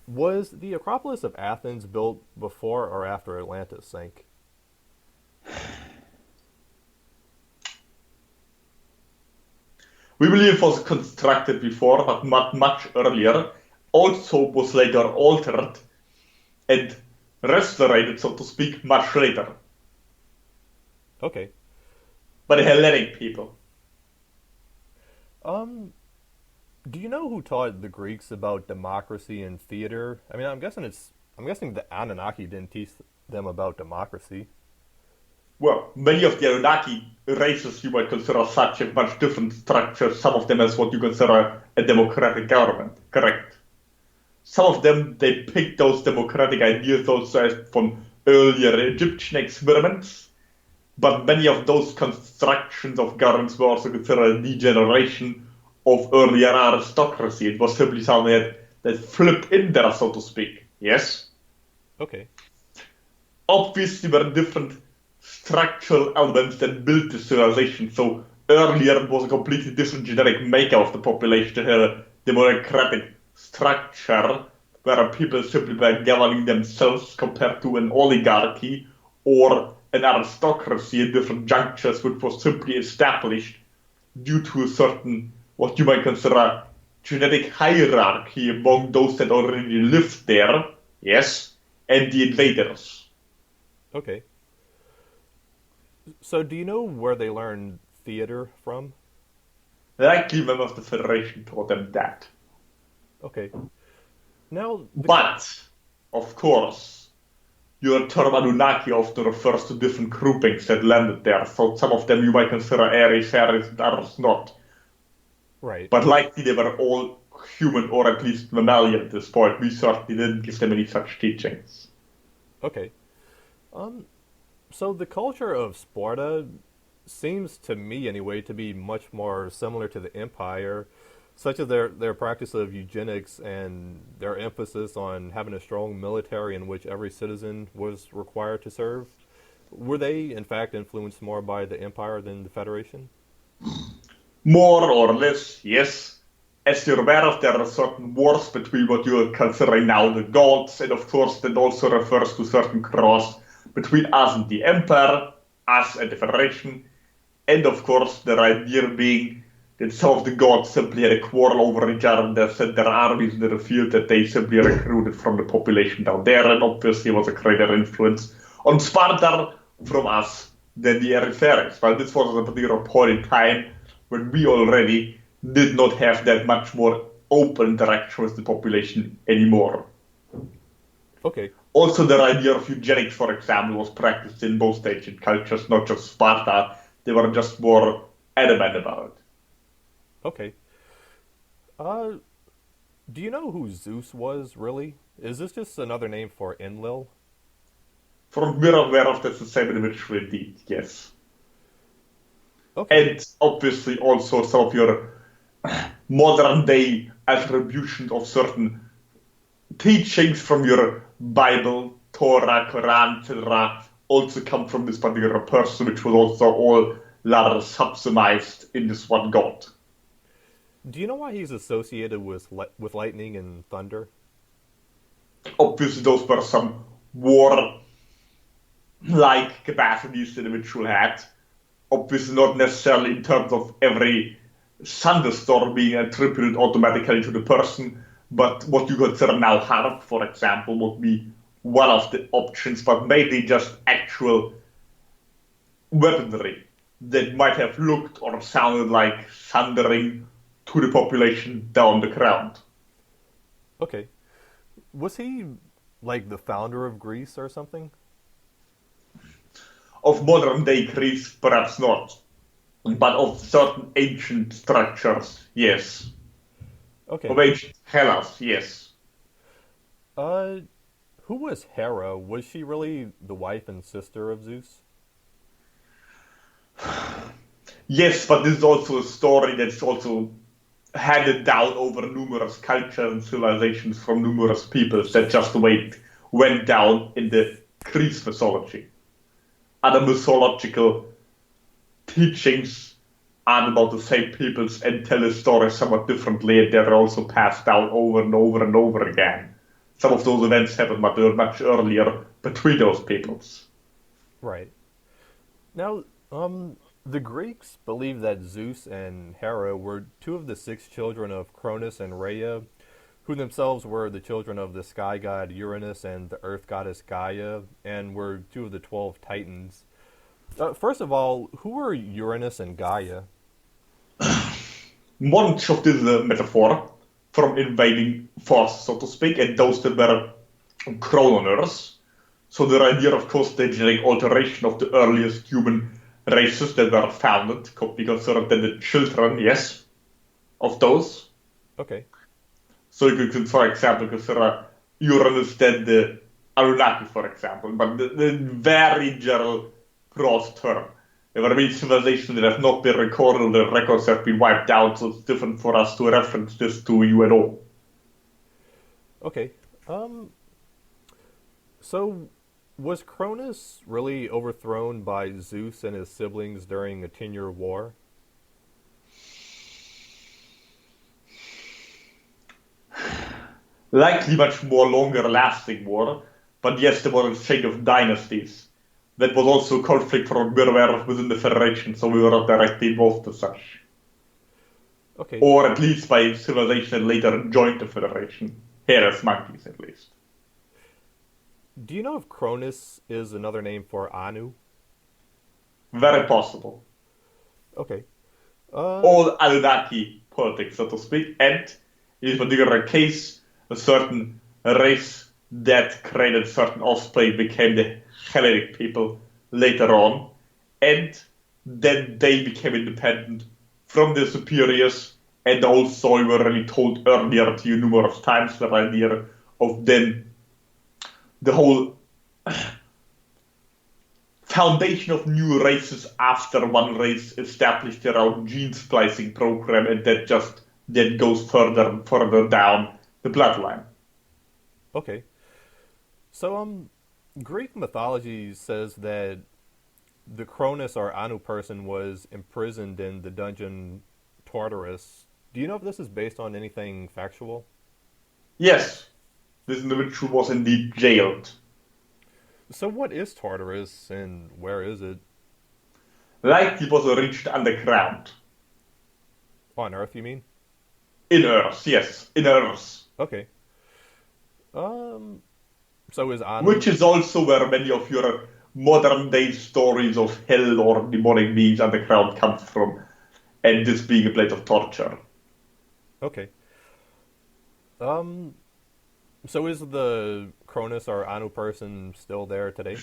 Was the Acropolis of Athens built before or after Atlantis sank? We believe it was constructed before, but not much earlier. Also was later altered and restored, so to speak, much later Okay. by the Hellenic people. Um, do you know who taught the Greeks about democracy and theater? I mean, I'm guessing the Anunnaki didn't teach them about democracy. Well, many of the Anunnaki races you might consider such have much different structures, some of them as what you consider a democratic government, correct? Some of them, they picked those democratic ideas also as from earlier Egyptian experiments, but many of those constructions of governments were also considered a degeneration of earlier aristocracy. It was simply something that flipped in there, so to speak. Yes? Okay. Obviously, there were different structural elements that built the civilization. So earlier, it was a completely different genetic makeup of the population. It had a democratic structure where people simply were governing themselves compared to an oligarchy or an aristocracy at different junctures, which was simply established due to a certain, what you might consider, genetic hierarchy among those that already lived there, yes, and the invaders. Okay. So, do you know where they learned theater from? Likely members of the Federation taught them that. Okay. Now, But, of course, your term Anunnaki often refers to different groupings that landed there, so some of them you might consider Aries, and others not. right. But likely they were all human or at least mammalian at this point. We certainly didn't give them any such teachings. Okay. Um, so the culture of Sparta seems to me anyway to be much more similar to the Empire, such as their practice of eugenics and their emphasis on having a strong military in which every citizen was required to serve. Were they in fact influenced more by the Empire than the Federation? More or less, yes. As you're aware of, there are certain wars between what you are considering now the gods, and of course that also refers to certain cross between us and the Empire, us and the Federation, and of course the idea being that some of the gods simply had a quarrel over each other and they sent their armies into the field that they simply recruited from the population down there, and obviously was a greater influence on Sparta from us than the Erythraeans. Well, this was at a particular point in time when we already did not have that much more open interaction with the population anymore. Okay. Also, the idea of eugenics, for example, was practiced in most ancient cultures, not just Sparta. They were just more adamant about it. Okay. Uh, do you know who Zeus was really? Is this just another name for Enlil? From we're aware of that's the same individual indeed, yes. Okay. And obviously also some of your modern day attribution of certain teachings from your Bible, Torah, Quran, etc., also come from this particular person, which was also all rather subsumized in this one god. Do you know why he's associated with lightning and thunder? Obviously, those were some war like capacities the individual had. Obviously, not necessarily in terms of every thunderstorm being attributed automatically to the person, but what you consider now harp, for example, would be one of the options, but mainly just actual weaponry that might have looked or sounded like thundering to the population down the ground. Okay. Was he like the founder of Greece or something? Of modern day Greece, perhaps not, but of certain ancient structures, yes. Of Okay. ancient Hellas, yes. Uh, who was Hera? Was she really the wife and sister of Zeus? Yes, but this is also a story that's also handed down over numerous cultures and civilizations from numerous peoples. That's just the way it went down in the Greek mythology. Other mythological teachings are about the same peoples and tell the story somewhat differently, and they're also passed down over and over and over again. some of those events happened much earlier between those peoples. Right. Now, the Greeks believed that Zeus and Hera were two of the six children of Cronus and Rhea, who themselves were the children of the sky god Uranus and the earth goddess Gaia, and were two of the 12 Titans. First of all, who were Uranus and Gaia? Much of this is a metaphor from invading force, so to speak, and those that were chrononers. So the idea, of course, the genetic alteration of the earliest human races that were founded could be considered then the children, yes, of those. Okay. So you could, for example, consider Uranus then the Anunnaki, for example, but the very general broad term. There were many civilizations that have not been recorded, the records have been wiped out, so it's different for us to reference this to UNO. Okay. So was Cronus really overthrown by Zeus and his siblings during a 10-year war? Likely much more longer lasting war, but yes, there was a chain of dynasties. That was also conflict from were within the Federation, so we were not directly involved as such. Okay. Or at least by civilization that later joined the Federation. Here as monkeys, at least. Do you know if Cronus is another name for Anu? Very possible. Okay. All Anunnaki politics, so to speak, and in this particular case, a certain race that created certain offspring became the Hellenic people later on, and then they became independent from their superiors, and also we were really told earlier to you numerous times the idea of then the whole foundation of new races after one race established their own gene splicing program, and that just then goes further and further down the bloodline. Okay. So, Greek mythology says that the Cronus or Anu person was imprisoned in the dungeon Tartarus. Do you know if this is based on anything factual? Yes, this individual was indeed jailed. So what is Tartarus and where is it? Like it was reached underground. On Earth, you mean? In Earth, yes, in Earth. Okay. So is Anu... Which is also where many of your modern day stories of hell or demonic beings underground come from, and this being a place of torture. Okay. So is the Cronus or Anu person still there today?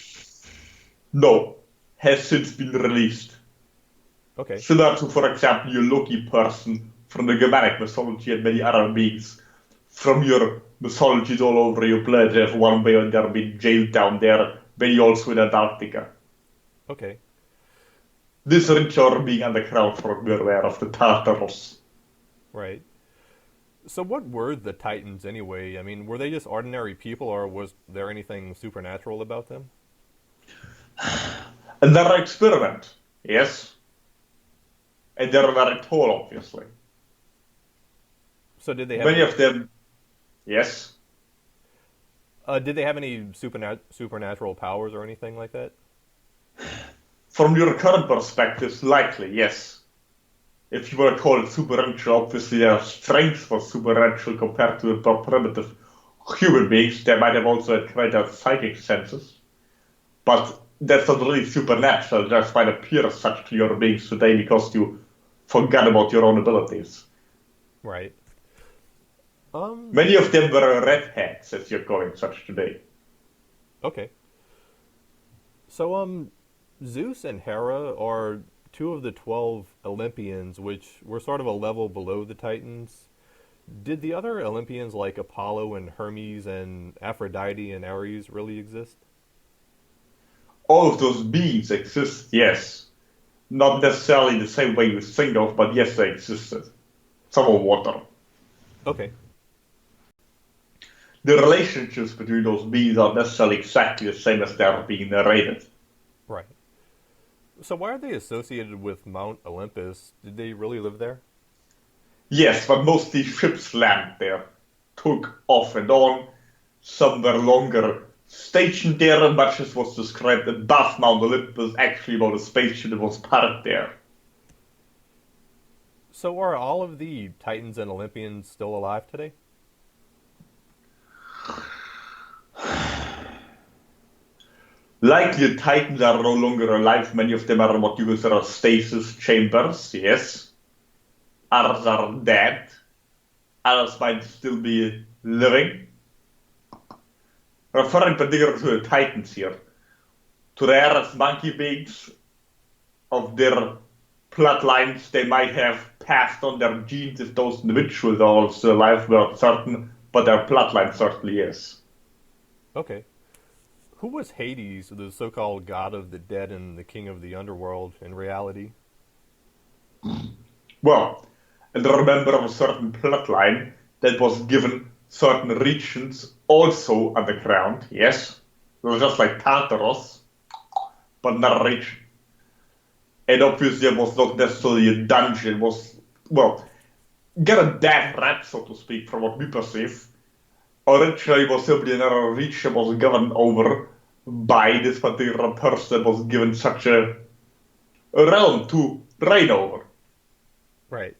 No, has since been released. Okay. Similar to, for example, your Loki person from the Germanic mythology and many other beings from your mythologies all over your planet have one way or another been jailed down there, many also in Antarctica. Okay. This ritual being underground for we're aware of the Tartarus. Right. So what were the Titans anyway? I mean, were they just ordinary people or was there anything supernatural about them? Another experiment, yes. And they're very tall, obviously. So did they have Many of them, yes. did they have any supernatural powers or anything like that? From your current perspective, likely, yes. If you were to call it supernatural, obviously their strength was supernatural compared to the more primitive human beings. They might have also had greater psychic senses. But that's not really supernatural, just might appear as such to your beings today because you forgot about your own abilities. Right. Many of them were redheads, as you're calling such today. Okay. So, Zeus and Hera are two of the 12 Olympians, which were sort of a level below the Titans. Did the other Olympians like Apollo and Hermes and Aphrodite and Ares really exist? All of those beings exist, yes. Not necessarily the same way you think of, but yes, they existed. Some of water. Okay. The relationships between those beings are necessarily exactly the same as they're being narrated. Right. So why are they associated with Mount Olympus? Did they really live there? Yes, but mostly ships land there. Took off and on. Some were longer stationed there, much as was described above Mount Olympus, actually about a spaceship that was parked there. So are all of the Titans and Olympians still alive today? Likely the Titans are no longer alive. Many of them are what you consider stasis chambers, yes. Others are dead. Others might still be living. Referring particularly to the Titans here, to the Earth's monkey beings of their bloodlines, they might have passed on their genes if those individuals are also alive, we're not certain, but their bloodline certainly is. Okay. Who was Hades, the so-called god of the dead and the king of the underworld, in reality? Well, and remember of a certain bloodline that was given certain regions also underground, yes? It was just like Tartarus, but not a region. And obviously it was not necessarily a dungeon, it was, well, get a death rat, so to speak, from what we perceive. Originally it was simply another region that was governed over by this particular person that was given such a realm to reign over. Right.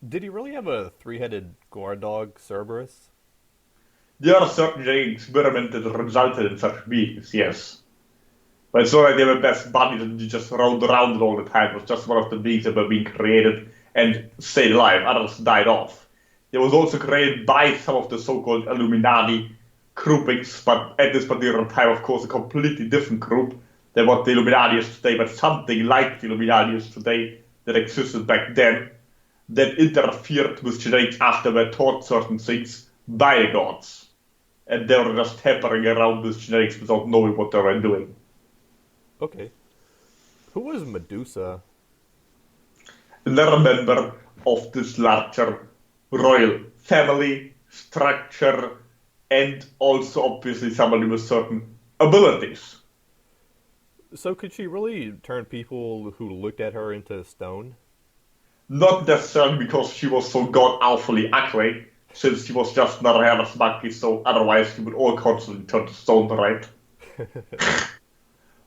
Did he really have a three-headed guard dog, Cerberus? There are certain experiments that resulted in such beings, yes. But it's not like they were best buddies and you just roamed around it all the time. It was just one of the beings that were being created and stayed alive. Others died off. It was also created by some of the so-called Illuminati groupings, but at this particular time, of course, a completely different group than what the Illuminati is today, but something like the Illuminati is today that existed back then that interfered with genetics after they were taught certain things by the gods. And they were just tampering around with genetics without knowing what they were doing. Okay. Who was Medusa? Another member of this larger royal family structure, and also obviously somebody with certain abilities. So could she really turn people who looked at her into stone? Not necessarily because she was so god awfully ugly, since she was just not a hairless monkey, so otherwise you would all constantly turn to stone, right?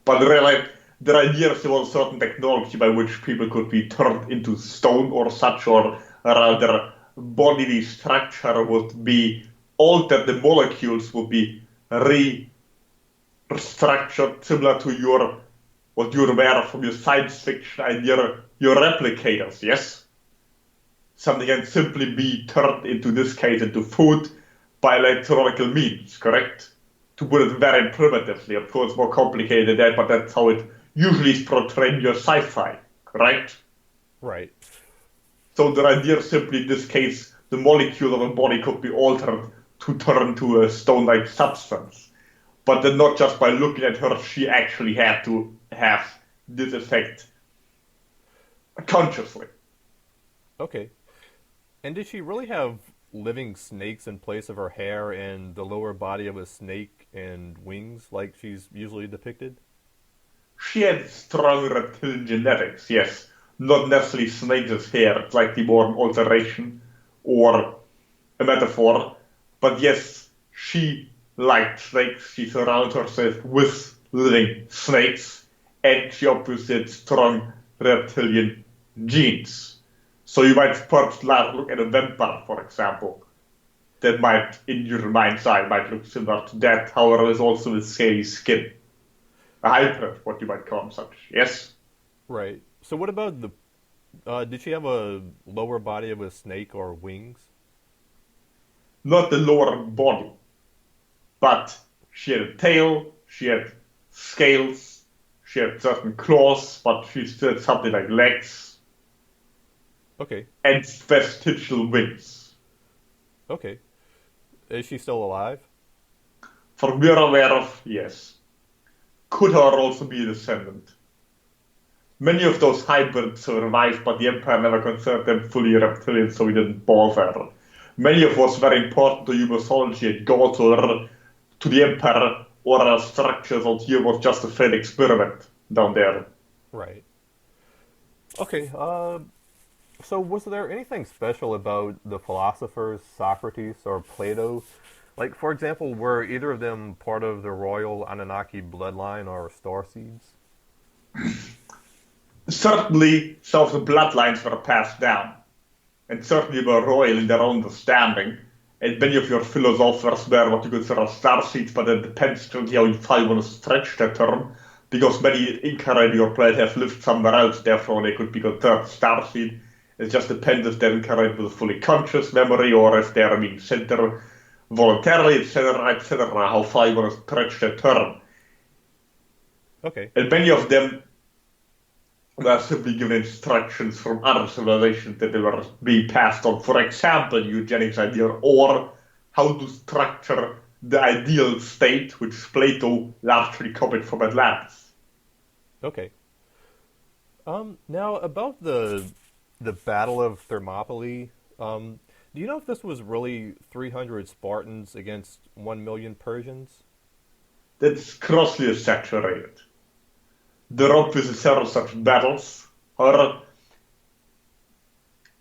But really, the idea there was a certain technology by which people could be turned into stone or such, or rather bodily structure would be altered, the molecules would be restructured similar to your what you're aware of from your science fiction and your replicators, yes? Something can simply be turned into this case into food by electronical means, correct? To put it very primitively, of course more complicated than that, but that's how it usually is portrayed in your sci-fi, correct? Right. So the idea simply in this case, the molecule of a body could be altered to turn to a stone-like substance. But then not just by looking at her, she actually had to have this effect consciously. Okay. And did she really have living snakes in place of her hair and the lower body of a snake and wings like she's usually depicted? She had strong reptilian genetics, yes. Not necessarily snakes as hair, it's likely more an alteration or a metaphor. But yes, she liked snakes. She surrounded herself with living snakes, and she obviously had strong reptilian genes. So you might perhaps look at a vampire, for example, that might, in your mind's eye, might look similar to that. However, there's also with scaly skin. A hybrid, what you might call such. Yes? Right. So what about the... did she have a lower body of a snake or wings? Not the lower body, but she had a tail, she had scales, she had certain claws, but she still had something like legs Okay. and vestigial wings. Okay. Is she still alive? From we're aware of, yes. Could her also be a descendant. Many of those hybrids survived, but the Empire never considered them fully reptilian, so we didn't bother. Many of what's very important to human mythology and gods or to the Empire or our structures out here was just a failed experiment down there. Right. Okay. So, was there anything special about the philosophers, Socrates or Plato? Like, for example, were either of them part of the royal Anunnaki bloodline or starseeds? Certainly, some of the bloodlines were passed down, and certainly were royal in their understanding. And many of your philosophers were what you consider starseeds, but it depends really how far you want to stretch that term, because many incarnate your planet have lived somewhere else, therefore they could be considered starseed. It just depends if they're incarnate with a fully conscious memory or if they're being sent there voluntarily, etc., etc., how far you want to stretch that term. Okay. And many of them were simply given instructions from other civilizations that they were being passed on. For example, eugenics idea, or how to structure the ideal state, which Plato largely copied from Atlantis. Okay. Now about the Battle of Thermopylae. Do you know if this was really 300 Spartans against 1 million Persians? That's grossly exaggerated. There are obviously several such battles, or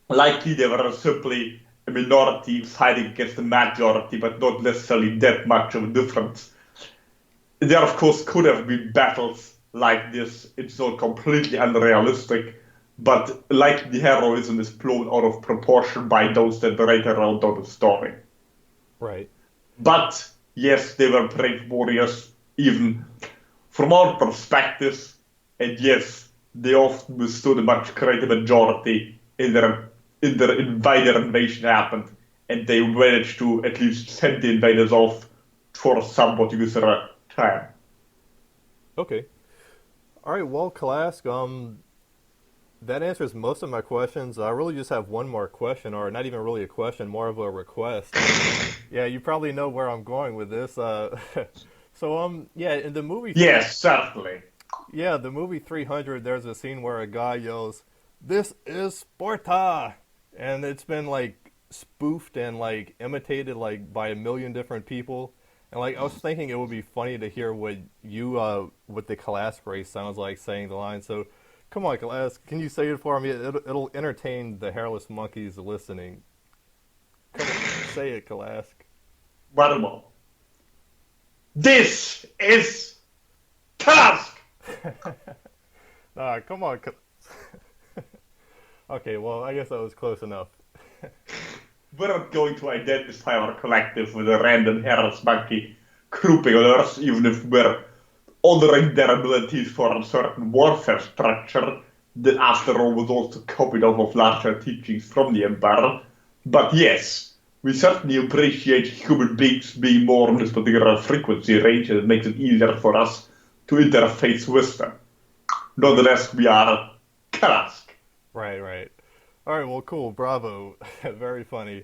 likely they were simply a minority fighting against the majority, but not necessarily that much of a difference. There, of course, could have been battles like this. It's not completely unrealistic, but like the heroism is blown out of proportion by those that write around on the story. Right. But yes, they were brave warriors, even from our perspectives, and yes, they often withstood a much greater majority why their invasion happened, and they managed to at least send the invaders off for somewhat user time. Okay. All right. Well, Kalask, that answers most of my questions. I really just have one more question, or not even really a question, more of a request. Yeah, you probably know where I'm going with this. Yeah, in the movie Yes, certainly. yeah, the movie 300, there's a scene where a guy yells, "This is Sparta!" And it's been like spoofed and like imitated like by 1 million different people. And like I was thinking it would be funny to hear what the KALASK race sounds like saying the line. So come on, KALASK, can you say it for me? It'll entertain the hairless monkeys listening. Come on, say it, KALASK. One more. This is KALASK! Nah, come on. Okay, well, I guess that was close enough. We're not going to identify our collective with a random hairless monkey grouping on Earth, even if we're honoring their abilities for a certain warfare structure that, after all, was also copied off of larger teachings from the Empire. But yes, we certainly appreciate human beings being more on this particular frequency range, and it makes it easier for us to interface with them. Nonetheless, we are KALASK. Right, right. All right, well, cool. Bravo. Very funny.